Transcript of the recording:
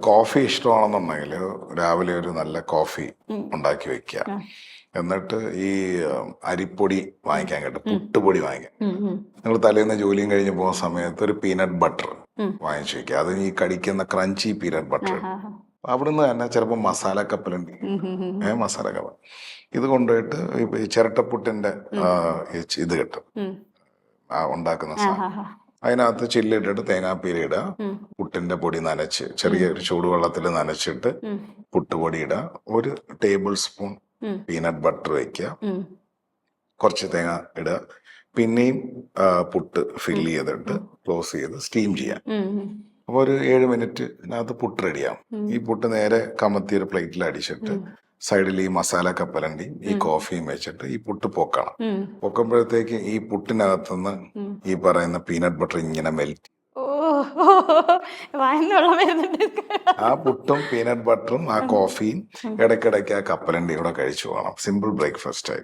Coffee ഇഷ്ടമാണെന്നുണ്ടെങ്കിൽ രാവിലെ ഒരു നല്ല കോഫി ഉണ്ടാക്കി വെക്കുക. എന്നിട്ട് ഈ അരിപ്പൊടി വാങ്ങിക്കാൻ കിട്ടും, പുട്ടുപൊടി വാങ്ങിക്കാൻ. നിങ്ങൾ തലേന്ന് ജോലിയും കഴിഞ്ഞ് പോകുന്ന സമയത്ത് ഒരു പീനട്ട് ബട്ടർ വാങ്ങിച്ചു വെക്കുക. അത് ഈ കടിക്കുന്ന ക്രഞ്ചി പീനട്ട് ബട്ടർ. അവിടുന്ന് തന്നെ ചിലപ്പോൾ മസാല കപ്പലുണ്ട്, മസാല കപ്പൽ ഇത് കൊണ്ടുപോയിട്ട് ഈ ചിരട്ടപ്പുട്ടിന്റെ ഇത് കിട്ടും, ഉണ്ടാക്കുന്ന സാധനം. അതിനകത്ത് ചില്ലിട്ടിട്ട് തേങ്ങാപ്പീര ഇടുക, പുട്ടിന്റെ പൊടി നനച്ച് ചെറിയൊരു ചൂടുവെള്ളത്തിൽ നനച്ചിട്ട് പുട്ടുപൊടി ഇടുക, 1 ടേബിൾ സ്പൂൺ പീനട്ട് ബട്ടർ വയ്ക്കുക, കുറച്ച് തേങ്ങ ഇടുക, പിന്നെയും പുട്ട് ഫില്ല് ചെയ്തിട്ട് ക്ലോസ് ചെയ്ത് സ്റ്റീം ചെയ്യാം. അപ്പോൾ ഒരു 7 മിനിറ്റിനകത്ത് പുട്ട് റെഡിയാവും. ഈ പുട്ട് നേരെ കമത്തി ഒരു പ്ലേറ്റിൽ അടിച്ചിട്ട് സൈഡിൽ ഈ മസാല കപ്പലണ്ടിയും ഈ കോഫിയും വെച്ചിട്ട് ഈ പുട്ട് പൊക്കണം. പൊക്കുമ്പോഴത്തേക്ക് ഈ പുട്ടിനകത്തുനിന്ന് ഈ പറയുന്ന പീനട്ട് ബട്ടർ ഇങ്ങനെ മെൽറ്റ്, ആ പുട്ടും പീനട്ട് ബട്ടറും ആ കോഫിയും ഇടയ്ക്കിടയ്ക്ക് ആ കപ്പലണ്ടിയും കൂടെ കഴിച്ചു പോകണം. സിമ്പിൾ ബ്രേക്ക്ഫാസ്റ്റ് ആയി.